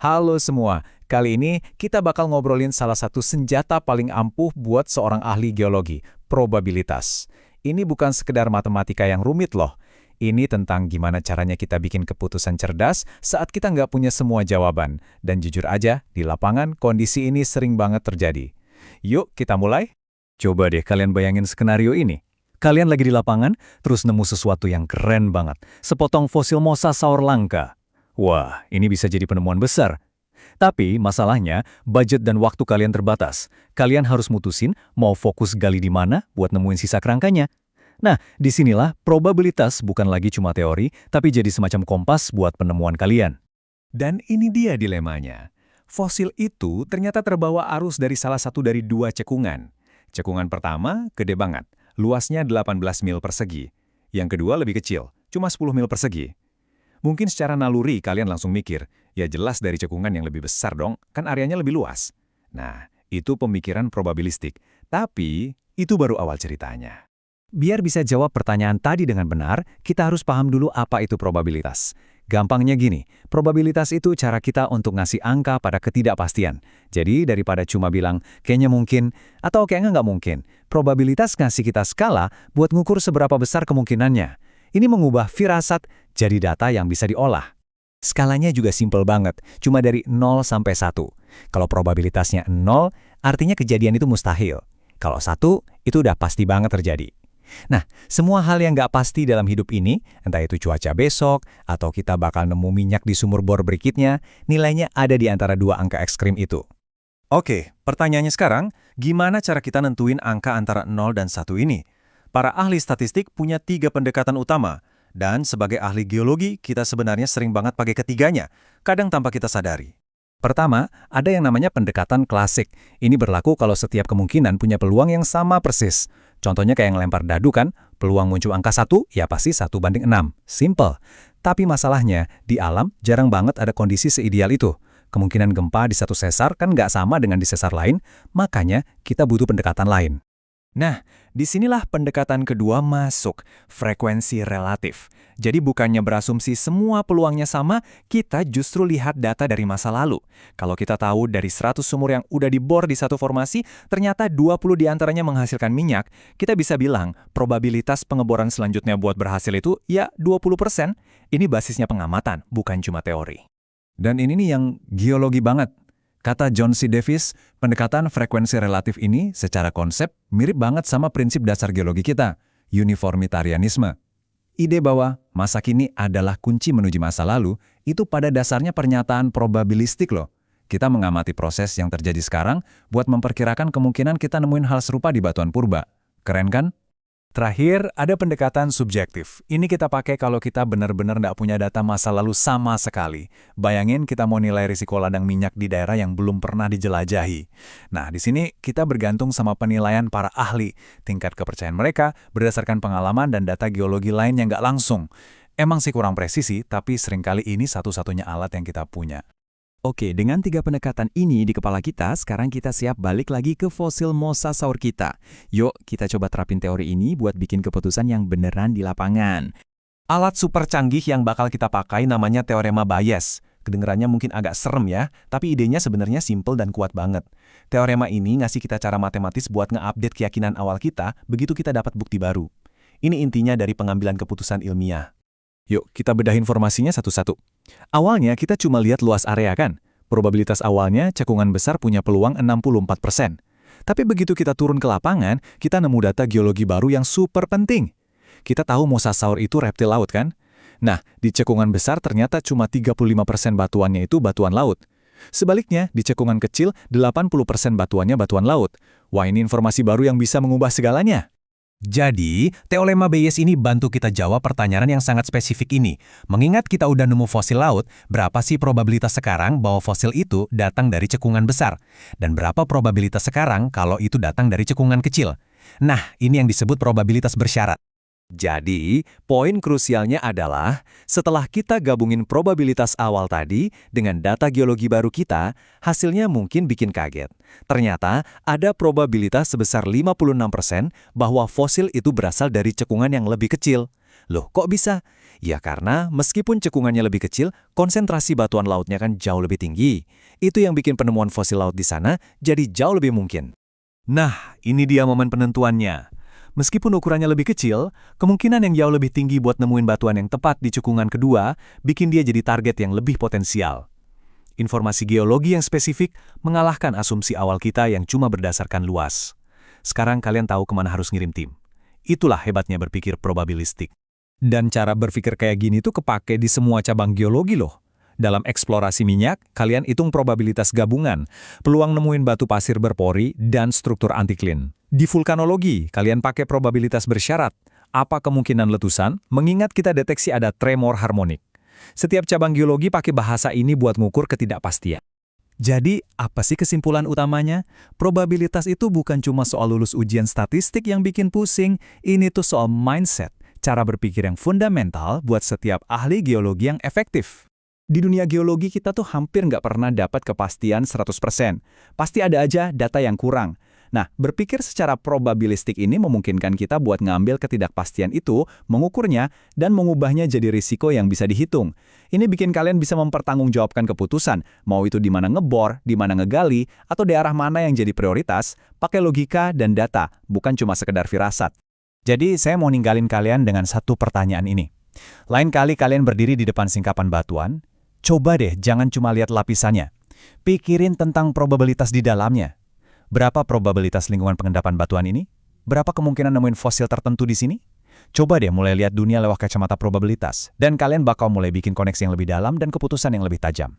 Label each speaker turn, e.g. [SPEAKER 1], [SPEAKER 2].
[SPEAKER 1] Halo semua, kali ini kita bakal ngobrolin salah satu senjata paling ampuh buat seorang ahli geologi, probabilitas. Ini bukan sekedar matematika yang rumit loh. Ini tentang gimana caranya kita bikin keputusan cerdas saat kita nggak punya semua jawaban. Dan jujur aja, di lapangan kondisi ini sering banget terjadi. Yuk kita mulai? Coba deh kalian bayangin skenario ini. Kalian lagi di lapangan, terus nemu sesuatu yang keren banget. Sepotong fosil mosasaur langka. Wah, ini bisa jadi penemuan besar. Tapi masalahnya, budget dan waktu kalian terbatas. Kalian harus mutusin mau fokus gali di mana buat nemuin sisa kerangkanya. Nah, disinilah probabilitas bukan lagi cuma teori, tapi jadi semacam kompas buat penemuan kalian. Dan ini dia dilemanya. Fosil itu ternyata terbawa arus dari salah satu dari dua cekungan. Cekungan pertama gede banget, luasnya 18 mil persegi. Yang kedua lebih kecil, cuma 10 mil persegi. Mungkin secara naluri kalian langsung mikir, ya jelas dari cekungan yang lebih besar dong, kan areanya lebih luas. Nah, itu pemikiran probabilistik. Tapi, itu baru awal ceritanya. Biar bisa jawab pertanyaan tadi dengan benar, kita harus paham dulu apa itu probabilitas. Gampangnya gini, probabilitas itu cara kita untuk ngasih angka pada ketidakpastian. Jadi, daripada cuma bilang, kayaknya mungkin, atau kayaknya nggak mungkin, probabilitas ngasih kita skala buat ngukur seberapa besar kemungkinannya. Ini mengubah firasat jadi data yang bisa diolah. Skalanya juga simpel banget, cuma dari 0 sampai 1. Kalau probabilitasnya 0, artinya kejadian itu mustahil. Kalau 1, itu udah pasti banget terjadi. Nah, semua hal yang nggak pasti dalam hidup ini, entah itu cuaca besok, atau kita bakal nemu minyak di sumur bor berikutnya, nilainya ada di antara dua angka ekstrim itu. Oke, pertanyaannya sekarang, gimana cara kita nentuin angka antara 0 dan 1 ini? Para ahli statistik punya 3 pendekatan utama, dan sebagai ahli geologi, kita sebenarnya sering banget pakai ketiganya, kadang tanpa kita sadari. Pertama, ada yang namanya pendekatan klasik. Ini berlaku kalau setiap kemungkinan punya peluang yang sama persis. Contohnya kayak ngelempar dadu kan, peluang muncul angka 1, ya pasti 1/6. Simple. Tapi masalahnya, di alam jarang banget ada kondisi seideal itu. Kemungkinan gempa di satu sesar kan nggak sama dengan di sesar lain, makanya kita butuh pendekatan lain. Nah, disinilah pendekatan kedua masuk, frekuensi relatif. Jadi bukannya berasumsi semua peluangnya sama, kita justru lihat data dari masa lalu. Kalau kita tahu dari 100 sumur yang udah dibor di satu formasi, ternyata 20 diantaranya menghasilkan minyak, kita bisa bilang probabilitas pengeboran selanjutnya buat berhasil itu ya 20%. Ini basisnya pengamatan, bukan cuma teori. Dan ini nih yang geologi banget. Kata John C. Davis, pendekatan frekuensi relatif ini secara konsep mirip banget sama prinsip dasar geologi kita, uniformitarianisme. Ide bahwa masa kini adalah kunci menuju masa lalu, itu pada dasarnya pernyataan probabilistik loh. Kita mengamati proses yang terjadi sekarang buat memperkirakan kemungkinan kita nemuin hal serupa di batuan purba. Keren kan? Terakhir, ada pendekatan subjektif. Ini kita pakai kalau kita benar-benar nggak punya data masa lalu sama sekali. Bayangin kita mau nilai risiko ladang minyak di daerah yang belum pernah dijelajahi. Nah, di sini kita bergantung sama penilaian para ahli. Tingkat kepercayaan mereka berdasarkan pengalaman dan data geologi lain yang nggak langsung. Emang sih kurang presisi, tapi seringkali ini satu-satunya alat yang kita punya. Oke, dengan 3 pendekatan ini di kepala kita, sekarang kita siap balik lagi ke fosil mosasaur kita. Yuk, kita coba terapin teori ini buat bikin keputusan yang beneran di lapangan. Alat super canggih yang bakal kita pakai namanya teorema Bayes. Kedengerannya mungkin agak serem ya, tapi idenya sebenarnya simple dan kuat banget. Teorema ini ngasih kita cara matematis buat nge-update keyakinan awal kita, begitu kita dapat bukti baru. Ini intinya dari pengambilan keputusan ilmiah. Yuk, kita bedah informasinya satu-satu. Awalnya kita cuma lihat luas area kan? Probabilitas awalnya cekungan besar punya peluang 64%. Tapi begitu kita turun ke lapangan, kita nemu data geologi baru yang super penting. Kita tahu mosasaur itu reptil laut kan? Nah, di cekungan besar ternyata cuma 35% batuannya itu batuan laut. Sebaliknya, di cekungan kecil 80% batuannya batuan laut. Wah, ini informasi baru yang bisa mengubah segalanya. Jadi, teorema Bayes ini bantu kita jawab pertanyaan yang sangat spesifik ini. Mengingat kita udah nemu fosil laut, berapa sih probabilitas sekarang bahwa fosil itu datang dari cekungan besar? Dan berapa probabilitas sekarang kalau itu datang dari cekungan kecil? Nah, ini yang disebut probabilitas bersyarat. Jadi, poin krusialnya adalah, setelah kita gabungin probabilitas awal tadi dengan data geologi baru kita, hasilnya mungkin bikin kaget. Ternyata, ada probabilitas sebesar 56% bahwa fosil itu berasal dari cekungan yang lebih kecil. Loh, kok bisa?
[SPEAKER 2] Ya karena meskipun cekungannya lebih kecil, konsentrasi batuan lautnya kan jauh lebih tinggi. Itu yang bikin penemuan fosil laut di sana jadi jauh lebih mungkin.
[SPEAKER 1] Nah, ini dia momen penentuannya. Meskipun ukurannya lebih kecil, kemungkinan yang jauh lebih tinggi buat nemuin batuan yang tepat di cekungan kedua bikin dia jadi target yang lebih potensial. Informasi geologi yang spesifik mengalahkan asumsi awal kita yang cuma berdasarkan luas. Sekarang kalian tahu kemana harus ngirim tim. Itulah hebatnya berpikir probabilistik. Dan cara berpikir kayak gini tuh kepake di semua cabang geologi loh. Dalam eksplorasi minyak, kalian hitung probabilitas gabungan, peluang nemuin batu pasir berpori, dan struktur antiklin. Di vulkanologi, kalian pakai probabilitas bersyarat. Apa kemungkinan letusan, mengingat kita deteksi ada tremor harmonik. Setiap cabang geologi pakai bahasa ini buat ngukur ketidakpastian. Jadi, apa sih kesimpulan utamanya? Probabilitas itu bukan cuma soal lulus ujian statistik yang bikin pusing, ini tuh soal mindset, cara berpikir yang fundamental buat setiap ahli geologi yang efektif. Di dunia geologi kita tuh hampir nggak pernah dapat kepastian 100%. Pasti ada aja data yang kurang. Nah, berpikir secara probabilistik ini memungkinkan kita buat ngambil ketidakpastian itu, mengukurnya, dan mengubahnya jadi risiko yang bisa dihitung. Ini bikin kalian bisa mempertanggungjawabkan keputusan, mau itu di mana ngebor, di mana ngegali, atau daerah mana yang jadi prioritas, pakai logika dan data, bukan cuma sekedar firasat. Jadi, saya mau ninggalin kalian dengan satu pertanyaan ini. Lain kali kalian berdiri di depan singkapan batuan, coba deh jangan cuma lihat lapisannya. Pikirin tentang probabilitas di dalamnya. Berapa probabilitas lingkungan pengendapan batuan ini? Berapa kemungkinan nemuin fosil tertentu di sini? Coba deh mulai lihat dunia lewat kacamata probabilitas, dan kalian bakal mulai bikin koneksi yang lebih dalam dan keputusan yang lebih tajam.